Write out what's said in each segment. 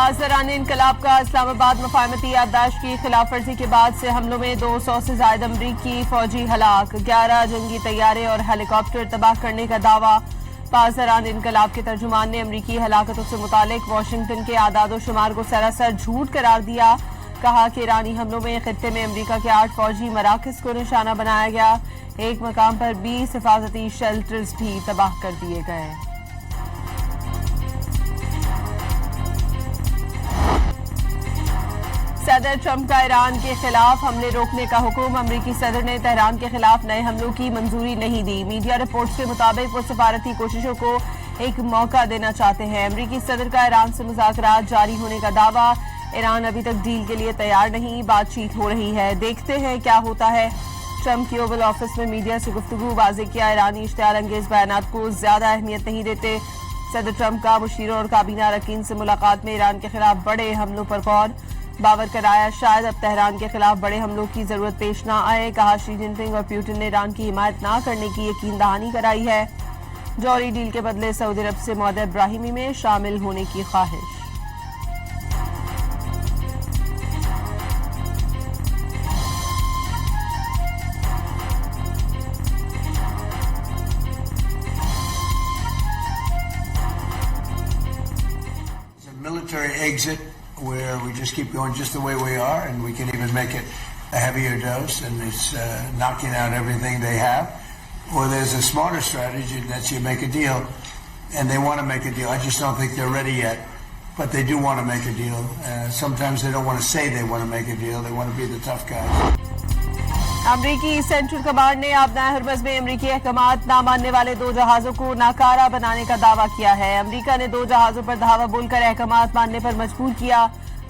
पासदारान इनकलाब का इस्लामाबाद मफाहमती याददाश्त की खिलाफ वर्जी के बाद से हमलों में 200 से ज्यादा अमरीकी फौजी हलाक, 11 जंगी तैयारे और हेलीकॉप्टर तबाह करने का दावा। पासदारान इनकलाब के तर्जुमान ने अमरीकी हलाकतों से मुतालिक वाशिंगटन के आदाद शुमार को सरासर झूठ करार दिया। कहा कि ईरानी हमलों में खित्ते में अमरीका के 8 फौजी मराकज को निशाना बनाया गया। एक मकाम पर 20 हिफाजती शेल्टर्स भी तबाह कर दिए गए। सदर ट्रंप का ईरान के खिलाफ हमले रोकने का हुक्म। अमरीकी सदर ने तेहरान के खिलाफ नए हमलों की मंजूरी नहीं दी। मीडिया रिपोर्ट्स के मुताबिक वो सफारती कोशिशों को एक मौका देना चाहते हैं। अमरीकी सदर का ईरान से मुज़ाकरात जारी होने का दावा। ईरान अभी तक डील के लिए तैयार नहीं, बातचीत हो रही है, देखते हैं क्या होता है। ट्रंप की ओवल ऑफिस में मीडिया से गुफ्तगू। वाज़ेह किया ईरानी इश्तिहार अंगेज बयानात को ज्यादा अहमियत नहीं देते। सदर ट्रंप का मुशीरों और काबीना अरकान से मुलाकात में ईरान के खिलाफ बड़े हमलों पर गौर। बावर कराया शायद अब तेहरान के खिलाफ बड़े हमलों की जरूरत पेश ना आए। कहा शी जिनपिंग और पुतिन ने ईरान की हिमायत ना करने की यकीन दहानी कराई है। जौहरी डील के बदले सऊदी अरब से मौद इब्राहिमी में शामिल होने की ख्वाहिश। Military exit where we just keep going just the way we are, and we can even make it a heavier dose, and it's knocking out everything they have. Or there's a smarter strategy that's you make a deal, and they want to make a deal. I just don't think they're ready yet, but they do want to make a deal. Sometimes they don't want to say they want to make a deal. They want to be the tough guys. अमरीकी central command ने आबनाए हरमज में अमरीकी अहकामात ना मानने वाले 2 जहाजों को नाकारा बनाने का दावा किया है। अमरीका ने 2 जहाजों पर धावा बोलकर अहकामात मानने पर मजबूर किया।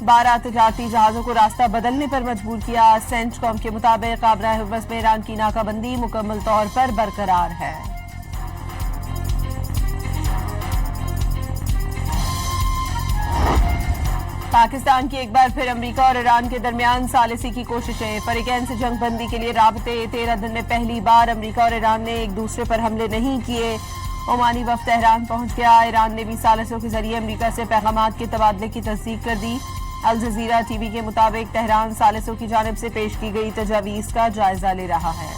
12 तिजारती जहाजों को रास्ता बदलने पर मजबूर किया। सेंटकॉम के मुताबिक आबनाए हरमज में ईरान की नाकाबंदी मुकम्मल तौर पर बरकरार है। पाकिस्तान की एक बार फिर अमरीका और ईरान के दरमियान सालिसी की कोशिशें। फरीकैन से जंग बंदी के लिए राबते। 13 दिन में पहली बार अमरीका और ईरान ने एक दूसरे पर हमले नहीं किए। ओमानी वफ्द तेहरान पहुंच गया। ईरान ने भी सालिसों के जरिए अमरीका से पैगामात के तबादले की तस्दीक कर दी। अल जजीरा टीवी के मुताबिक तेहरान सालिसों की जानिब से पेश की गई तजावीज़ का जायजा ले रहा है।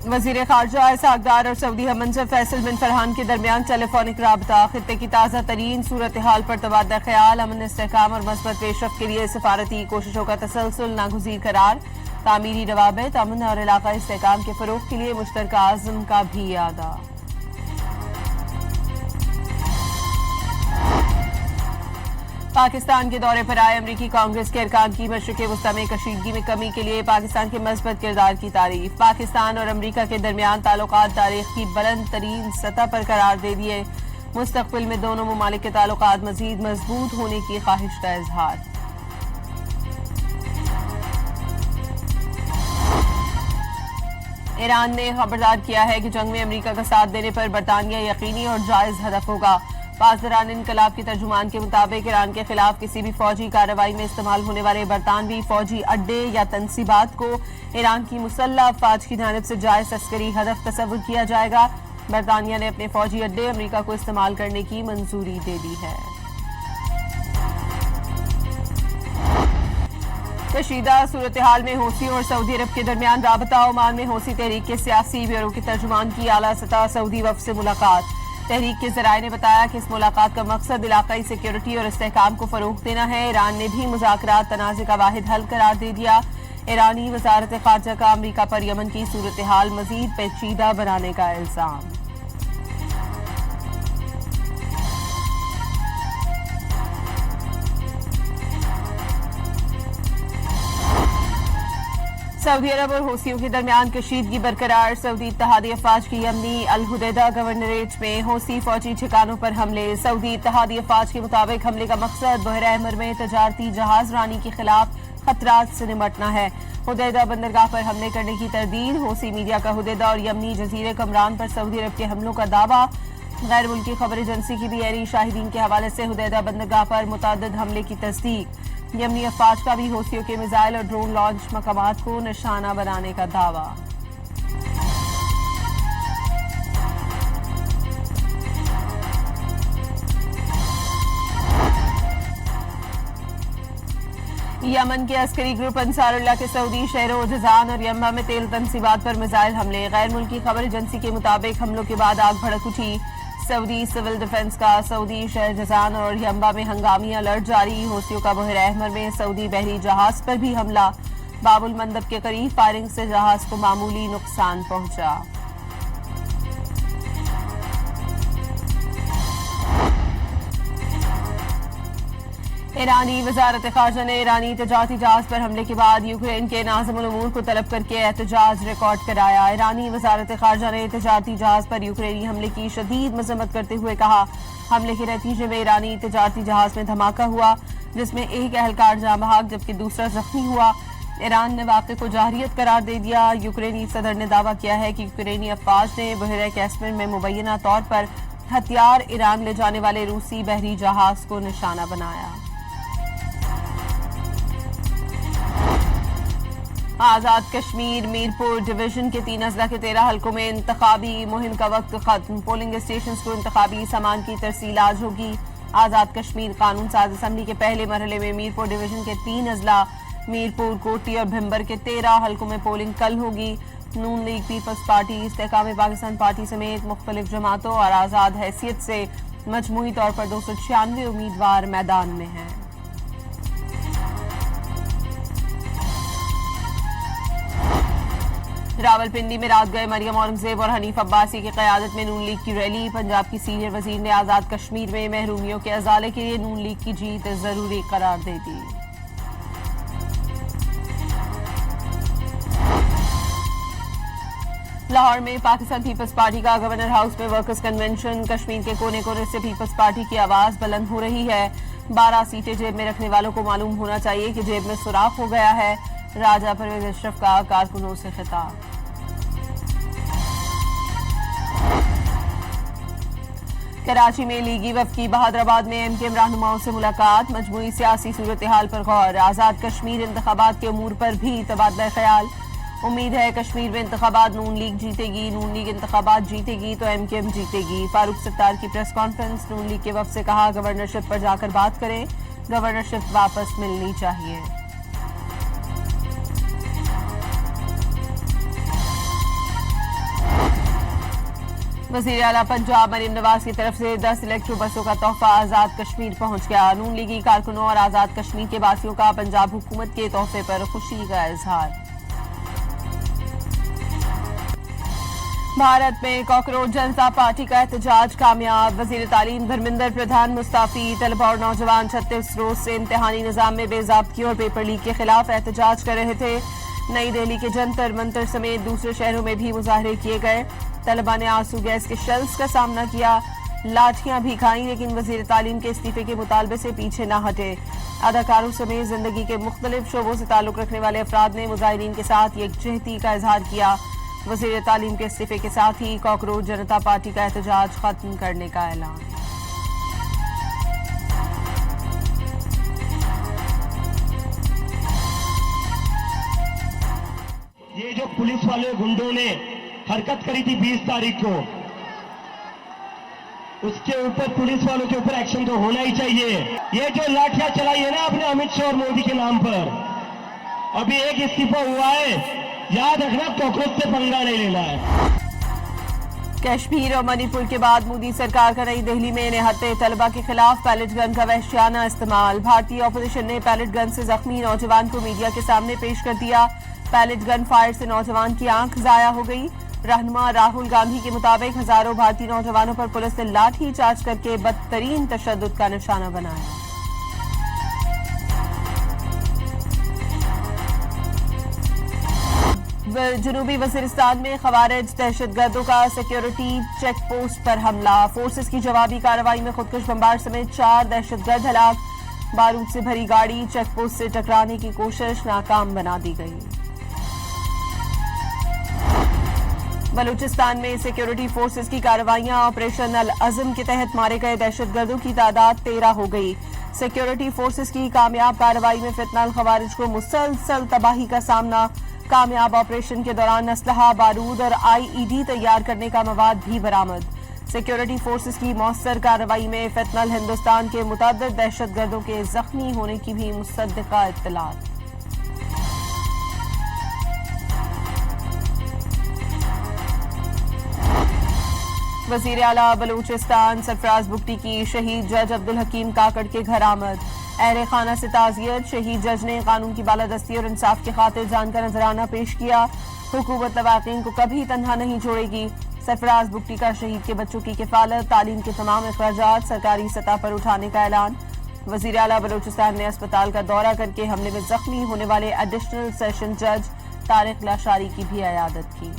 वजीर खारजा इसहाक डार और सऊदी हममंसब फैसल बिन फरहान के दरमियान टेलीफोनिक राबता। खित्ते की ताज़ा तरीन सूरत हाल पर तबादला ख्याल। अमन इस्तेहकाम और मस्बत पेशरफ्त के लिए सफारती कोशिशों का तसलसल नागुज़ीर करार। तामीरी रवाबित, अमन और इलाक़ाई इस्तेहकाम के फ़रोग़ के लिए मुश्तरका आज़म का भी इरादा। पाकिस्तान के दौरे पर आए अमरीकी कांग्रेस के अरकान की मशरिक़ वस्ता में कशीदगी में कमी के लिए पाकिस्तान के मस्बत किरदार की तारीफ। पाकिस्तान और अमरीका के दरमियान ताल्लुकात तारीख की बुलंद तरीन सतह पर करार दे दिए। मुस्तक़बिल में दोनों ममालिक के ताल्लुकात मज़ीद मजबूत होने की ख्वाहिश का इजहार। ईरान ने खबरदार किया है कि जंग में अमरीका का साथ देने पर बरतानिया यकीनी और जायज हदफ होगा। पासदारान इनकलाब के तर्जुमान के मुताबिक ईरान के खिलाफ किसी भी फौजी कार्रवाई में इस्तेमाल होने वाले बरतानवी फौजी अड्डे या तनसीबात को ईरान की मुसल्लह अफवाज की जानिब से जायज अस्करी हदफ तस्वुर किया जाएगा। बरतानिया ने अपने फौजी अड्डे अमरीका को इस्तेमाल करने की मंजूरी दे दी है। कशीदा सूरत हाल में हौसियों और सऊदी अरब के दरमियान राबता। ओमान में हौसी तहरीक के सियासी ब्यूरो के तर्जुमान की आला सतह सऊदी वफ्द से मुलाकात। तहरीक के ज़राए ने बताया कि इस मुलाकात का मकसद इलाकाई सिक्योरिटी और इस्तेहकाम को फरोग़ देना है। ईरान ने भी मुज़ाकरात तनाज़े का वाहिद हल करार दे दिया। ईरानी वज़ारत ख़ारजा का अमरीका पर यमन की सूरत हाल मज़ीद पेचीदा बनाने का इल्ज़ाम। सऊदी अरब और हौसियों के दरमियान कशीदगी बरकरार। सऊदी इत्तेहादी अफवाज की यमनी अल हुदैदा गवर्नरेट में हौसी फौजी ठिकानों पर हमले। सऊदी इत्तेहादी अफवाज के मुताबिक हमले का मकसद बहर अहमर में तजारती जहाज रानी के खिलाफ खतरात से निमटना है। हुदैदा बंदरगाह पर हमले करने की तरदीद। हौसी मीडिया का हुदैदा और यमनी जजीरे कमरान पर सऊदी अरब के हमलों का दावा। गैर मुल्की खबर एजेंसी की भी एरी शाहिदीन के हवाले से हुदैदा बंदरगाह पर मुतअद्दिद हमले की तस्दीक। यमनी अफवाज का भी हौसियों के मिसाइल और ड्रोन लॉन्च मकामात को निशाना बनाने का दावा। یمن کے عسکری گروپ انصار اللہ کے سعودی شہروں جزان اور ینبع میں تیل تنصیبات پر میزائل حملے. غیر ملکی خبر ایجنسی کے مطابق حملوں کے بعد آگ بھڑک اٹھی. سعودی سول ڈیفنس کا سعودی شہر جزان اور ینبع میں ہنگامی الرٹ جاری. حوثیوں کا بحر احمر میں سعودی بحری جہاز پر بھی حملہ. باب المندب کے قریب فائرنگ سے جہاز کو معمولی نقصان پہنچا. ایرانی وزارت خارجہ نے ایرانی تجارتی جہاز پر حملے کے بعد یوکرین کے ناظم الامور کو طلب کر کے احتجاج ریکارڈ کرایا. ایرانی وزارت خارجہ نے تجارتی جہاز پر یوکرینی حملے کی شدید مذمت کرتے ہوئے کہا حملے کے نتیجے میں ایرانی تجارتی جہاز میں دھماکہ ہوا جس میں ایک اہلکار جاں بحق جبکہ دوسرا زخمی ہوا. ایران نے واقعے کو جارحیت قرار دے دیا. یوکرینی صدر نے دعویٰ کیا ہے کہ یوکرینی افواج نے بحیرہ کیسپیئن میں مبینہ طور پر ہتھیار ایران لے جانے والے روسی بحری جہاز کو نشانہ بنایا. آزاد کشمیر میرپور ڈویژن کے 3 اضلاع کے 13 حلقوں میں انتخابی مہم کا وقت ختم. پولنگ اسٹیشنز کو انتخابی سامان کی ترسیل آج ہوگی. آزاد کشمیر قانون ساز اسمبلی کے پہلے مرحلے میں میرپور ڈویژن کے 3 اضلاع میرپور، کوٹی اور بھمبر کے 13 حلقوں میں پولنگ کل ہوگی. نون لیگ، پیپلز پارٹی، استحکام پاکستان پارٹی سمیت مختلف جماعتوں اور آزاد حیثیت سے مجموعی طور پر 296 امیدوار میدان میں ہیں. راولپنڈی میں رات گئے مریم اورنگزیب اور حنیف عباسی کی قیادت میں نون لیگ کی ریلی. پنجاب کی سینئر وزیر نے آزاد کشمیر میں محرومیوں کے ازالے کے لیے نون لیگ کی جیت ضروری قرار دے دی. لاہور میں پاکستان پیپلز پارٹی کا گورنر ہاؤس میں ورکرز کنونشن. کشمیر کے کونے کونے سے پیپلز پارٹی کی آواز بلند ہو رہی ہے. 12 سیٹیں جیب میں رکھنے والوں کو معلوم ہونا چاہیے کہ جیب میں سوراخ ہو گیا ہے. راجہ پرویز اشرف کا کارکنوں سے خطاب. کراچی میں لیگی وفد کی بہادرآباد میں ایم کیو ایم رہنماؤں سے ملاقات. مجموعی سیاسی صورتحال پر غور. آزاد کشمیر انتخابات کے امور پر بھی تبادلہ خیال. امید ہے کشمیر میں انتخابات نون لیگ جیتے گی. نون لیگ انتخابات جیتے گی تو ایم کیو ایم جیتے گی. فاروق ستار کی پریس کانفرنس. نون لیگ کے وفد سے کہا گورنرشپ پر جا کر بات کریں. گورنرشپ واپس ملنی چاہیے. وزیر اعلیٰ پنجاب مریم نواز کی طرف سے 10 الیکٹرو بسوں کا تحفہ آزاد کشمیر پہنچ گیا. نون لیگی کارکنوں اور آزاد کشمیر کے باسیوں کا پنجاب حکومت کے تحفے پر خوشی کا اظہار. بھارت میں کاکروچ جنتا پارٹی کا احتجاج کامیاب. وزیر تعلیم دھرمیندر پردھان مستعفی. طلبہ اور نوجوان 36 روز سے امتحانی نظام میں بے ضابطگی اور پیپر لیک کے خلاف احتجاج کر رہے تھے. نئی دہلی کے جنتر منتر سمیت دوسرے شہروں میں بھی مظاہرے کیے گئے. طلبہ نے آنسو گیس کے شیلز کا سامنا کیا. لاٹھیاں بھی کھائیں لیکن وزیر تعلیم کے استعفے کے مطالبے سے پیچھے نہ ہٹے. اداکاروں سمیت زندگی کے مختلف شعبوں سے تعلق رکھنے والے افراد نے مظاہرین کے ساتھ یکجہتی کا اظہار کیا. وزیر تعلیم کے استعفے کے ساتھ ہی کاکروچ جنتا پارٹی کا احتجاج ختم کرنے کا اعلان. یہ جو پولیس والے گنڈوں نے حرکت کری تھی 20 تاریخ کو، اس کے اوپر پولیس والوں کے اوپر ایکشن تو ہونا ہی چاہیے. یہ جو لاٹھیاں چلائی ہے نا آپ نے امت شاہ اور مودی کے نام پر، ابھی ایک استعفا ہوا ہے. یاد رکھنا کاکروچ سے پنگا نہیں لینا ہے. کشمیر اور منی پور کے بعد مودی سرکار کا نئی دہلی میں نہتے. طلبہ کے خلاف پیلٹ گن کا وحشیانہ استعمال. بھارتی اپوزیشن نے پیلٹ گن سے زخمی نوجوان کو میڈیا کے سامنے پیش کر دیا. پیلٹ گن فائر سے نوجوان کی آنکھ ضائع ہو گئی. رہنما راہل گاندھی کے مطابق ہزاروں بھارتی نوجوانوں پر پولیس نے لاٹھی چارج کر کے بدترین تشدد کا نشانہ بنایا. جنوبی وزیرستان میں خوارج دہشت گردوں کا سیکیورٹی چیک پوسٹ پر حملہ. فورسز کی جوابی کارروائی میں خودکش بمبار سمیت 4 دہشت گرد ہلاک. بارود سے بھری گاڑی چیک پوسٹ سے ٹکرانے کی کوشش ناکام بنا دی گئی. بلوچستان میں سیکیورٹی فورسز کی کارروائیاں. آپریشن العزم کے تحت مارے گئے دہشت گردوں کی تعداد 13 ہو گئی. سیکیورٹی فورسز کی کامیاب کارروائی میں فتنہ الخوارج کو مسلسل تباہی کا سامنا. کامیاب آپریشن کے دوران اسلحہ، بارود اور IED تیار کرنے کا مواد بھی برآمد. سیکیورٹی فورسز کی مؤثر کارروائی میں فتنہ ہندوستان کے متعدد دہشت گردوں کے زخمی ہونے کی بھی مصدقہ اطلاعات. वजीर आला बलूचिस्तान सरफराज बुगटी की शहीद जज अब्दुल हकीम काकड़ के घर आमद। अहले खाना से ताज़ियत। शहीद जज ने कानून की बालादस्ती और इंसाफ की खातिर जान का नजराना पेश किया। हुकूमत लवाकिन को कभी तन्हा नहीं छोड़ेगी। सरफराज बुगटी का शहीद के बच्चों की किफालत, तालीम के तमाम अखराजात सरकारी सतह पर उठाने का ऐलान। वजीर आला बलूचिस्तान ने अस्पताल का दौरा करके हमले में जख्मी होने वाले एडिशनल सेशन जज तारिक लाशारी की भी इयादत की।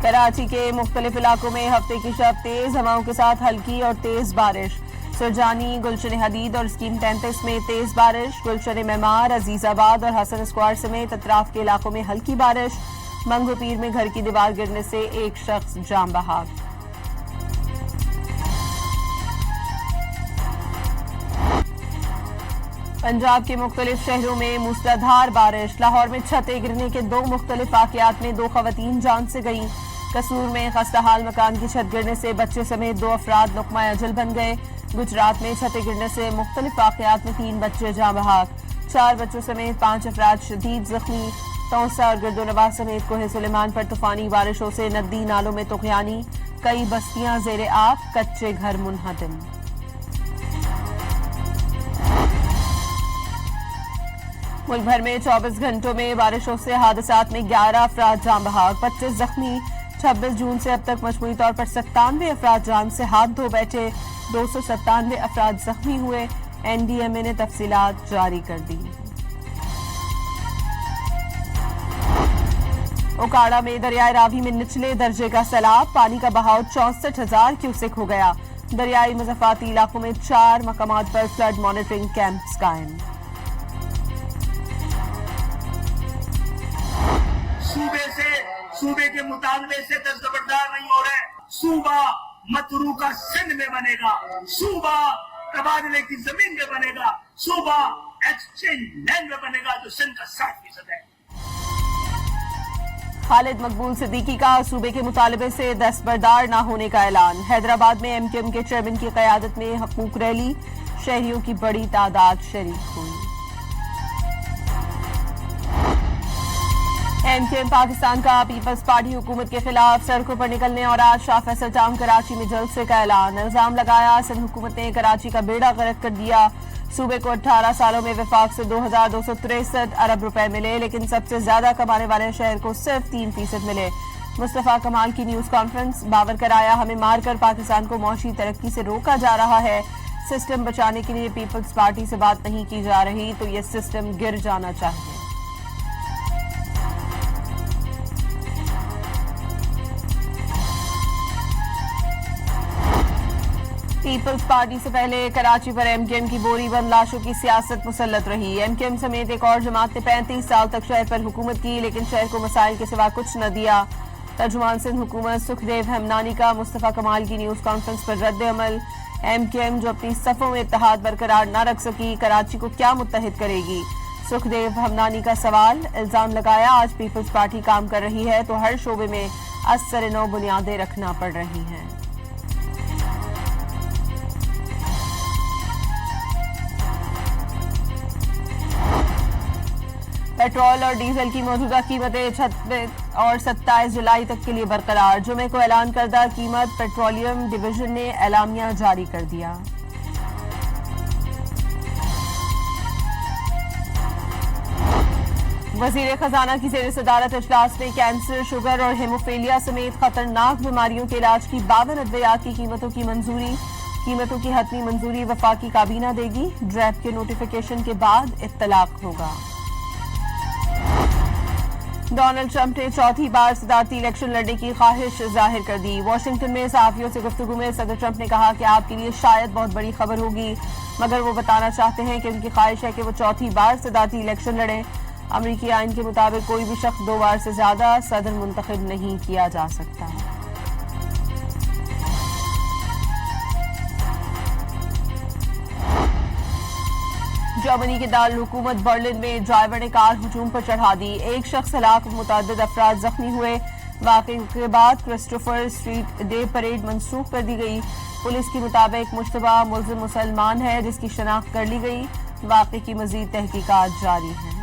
कराची के मुख्तलिफ इलाकों में हफ्ते की शब तेज हवाओं के साथ हल्की और तेज बारिश। सुरजानी, गुलशन हदीद और स्कीम 33 में तेज बारिश। गुलशन मेमार, अजीजाबाद और हसन स्क्वायर समेत अतराफ के इलाकों में हल्की बारिश। मंगू पीर में घर की दीवार गिरने से एक शख्स जान बहक। पंजाब के मुख्तलिफ शहरों में मूसलाधार बारिश। लाहौर में छतें गिरने के 2 मुख्तलिफ वाक़यात में 2 खवातीन जान से गईं। कसूर में खस्ताहाल मकान की छत गिरने से बच्चे समेत 2 अफराद लुक़मा अजल बन गए। गुजरात में छतें गिरने से मुख्तलिफ वाक़यात में 3 बच्चे जान बहक। 4 बच्चों समेत 5 अफराद शदीद जख्मी। तौसा और गिरदोनवाह समेत कोहे सुलेमान पर तूफानी बारिशों से नदी नालों में तुग़यानी। कई बस्तियां ज़ेरे आब, कच्चे घर मुनहदम। मुल्क भर में 24 घंटों में बारिशों से हादसात में 11 अफराद जान बहक, 25 जख्मी। 26 जून से अब तक मजमूई तौर पर 97 अफराद जान से हाथ धो बैठे, 297 अफराद जख्मी हुए। NDMA ने तफसीलात जारी कर दी। ओकाड़ा में दरियाए रावी में निचले दर्जे का सैलाब, पानी का बहाव 64,000 क्यूसेक हो गया। दरियाई मज़ाफ़ाती इलाकों में 4 मकामात पर फ्लड मॉनिटरिंग कैंप्स कायम। सूबे के मुतालबे से दस्तबरदार नहीं हो रहे। सूबा मतरूका सिंध में बनेगा, सूबा तबादले की जमीन में बनेगा, सूबा एक्सचेंज लैंड में बनेगा, जो सिंध का 60% है। खालिद मकबूल सिद्दीकी का सूबे के मुतालबे से दस्तबरदार न होने का ऐलान। हैदराबाद में MKM के चेयरमैन की क़यादत में हकूक रैली, शहरियों की बड़ी तादाद शरीक हुई। MKM पाकिस्तान का पीपल्स पार्टी हुकूमत के खिलाफ सड़कों पर निकलने और आज शाह फैसल टाउन कराची में जलसे का ऐलान। इल्जाम लगाया सिंध हुकूमत ने कराची का बेड़ा गर्क कर दिया। सूबे को 18 सालों में वफाक से 2,263 अरब रुपए मिले, लेकिन सबसे ज्यादा कमाने वाले शहर को सिर्फ 3% मिले। मुस्तफा कमाल की न्यूज कॉन्फ्रेंस। बावर कराया हमें मारकर पाकिस्तान को मौशी तरक्की से रोका जा रहा है। सिस्टम बचाने के लिए पीपल्स पार्टी से बात नहीं की जा रही तो ये सिस्टम गिर जाना चाहिए। पीपल्स पार्टी से पहले कराची पर MKM की बोरी बंद लाशों की सियासत मुसल्लत रही। MKM समेत एक और जमात ने 35 साल तक शहर पर हुकूमत की, लेकिन शहर को मसाइल के सिवा कुछ न दिया। तर्जुमान सिंध हुकूमत सुखदेव हमनानी का मुस्तफा कमाल की न्यूज कॉन्फ्रेंस पर रद्द अमल। MKM जो अपनी सफ़ों में इत्तेहाद बरकरार न रख सकी, कराची को क्या मुत्तहिद करेगी? सुखदेव हमनानी का सवाल। इल्जाम लगाया आज पीपल्स पार्टी काम कर रही है तो हर शोबे में असर नौ बुनियादें रखना पड़ रही हैं। पेट्रोल और डीजल की मौजूदा कीमतें 26 और 27 जुलाई तक के लिए बरकरार। जुमे को ऐलान करदा कीमत पेट्रोलियम डिवीजन ने एलामिया जारी कर दिया। वजीर खजाना की ज़ेर सदारत इजलास में कैंसर, शुगर और हेमोफीलिया समेत खतरनाक बीमारियों के इलाज की 52 अद्वियात की कीमतों की मंजूरी। कीमतों की हतमी मंजूरी वफाकी काबीना देगी। ड्रैफ्ट के नोटिफिकेशन के बाद इत्तलाक होगा। डोनाल्ड ट्रंप ने चौथी बार सदारती इलेक्शन लड़ने की ख्वाहिश जाहिर कर दी। वाशिंगटन में सहाफियों से गुफ्तगू में सदर ट्रंप ने कहा कि आपके लिए शायद बहुत बड़ी खबर होगी, मगर वो बताना चाहते हैं कि उनकी ख्वाहिश है कि वो चौथी बार सदारती इलेक्शन लड़ें। अमरीकी आइन के मुताबिक कोई भी शख्स 2 बार से ज्यादा सदर मुंतखब नहीं किया जा सकता। जर्मनी के दारुल हुकूमत बर्लिन में ड्राइवर ने कार हुजूम पर चढ़ा दी। एक शख्स हलाक, मुतअद्दिद अफराद जख्मी हुए। واقعے کے بعد کرسٹوفر اسٹریٹ ڈے پریڈ منسوخ کر دی گئی. پولیس کے مطابق مشتبہ ملزم مسلمان ہے جس کی شناخت کر لی گئی. واقعے کی مزید تحقیقات جاری ہیں.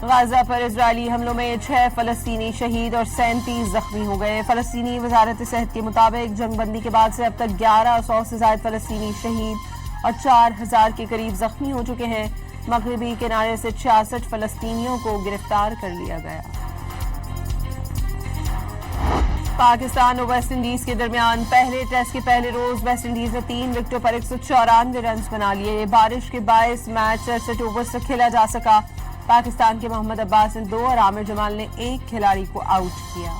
غزہ پر اسرائیلی حملوں میں 6 فلسطینی شہید اور 37 زخمی ہو گئے. فلسطینی وزارت صحت کے مطابق جنگ بندی کے بعد سے اب تک 1100 سے زائد فلسطینی شہید اور 4000 کے قریب زخمی ہو چکے ہیں. مغربی کنارے سے 66 فلسطینیوں کو گرفتار کر لیا گیا. پاکستان اور ویسٹ انڈیز کے درمیان پہلے ٹیسٹ کے پہلے روز ویسٹ انڈیز نے 3 وکٹوں پر 194 رنز بنا لیے. بارش کے باعث میچ 67 اوورز تک کھیلا جا سکا. پاکستان کے محمد عباس نے 2 اور عامر جمال نے 1 کھلاڑی کو آؤٹ کیا.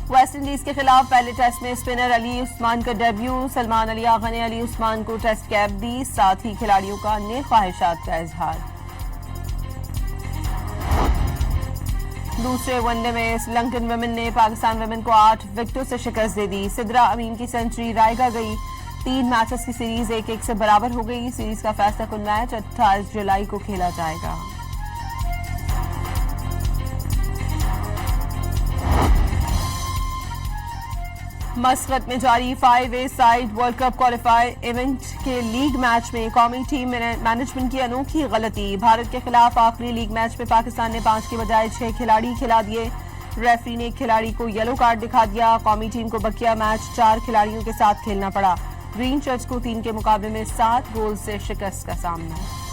ویسٹ انڈیز کے خلاف پہلے ٹیسٹ میں اسپنر علی عثمان کا ڈیبیو. سلمان علی آغا نے علی عثمان کو ٹیسٹ کیپ دی. ساتھ ہی کھلاڑیوں کا نیک خواہشات کا اظہار. دوسرے ون ڈے میں سری لنکن ویمن نے پاکستان ویمن کو 8 وکٹوں سے شکست دے دی. سدرا امین کی سینچری رائے گئی. 3 میچز کی سیریز 1-1 سے برابر ہو گئی. سیریز کا فیصلہ کن میچ 28 جولائی کو کھیلا جائے گا. مسقط میں جاری 5 side world cup qualify event کے لیگ میچ میں قومی ٹیم مینجمنٹ کی انوکھی غلطی. بھارت کے خلاف آخری لیگ میچ میں پاکستان نے 5 کی بجائے 6 کھلاڑی کھلا دیے. ریفری نے ایک کھلاڑی کو یلو کارڈ دکھا دیا. قومی ٹیم کو بقیہ میچ 4 کھلاڑیوں کے ساتھ کھیلنا پڑا. گرین شرٹس کو 3 کے مقابلے میں 7 گول سے شکست کا سامنا.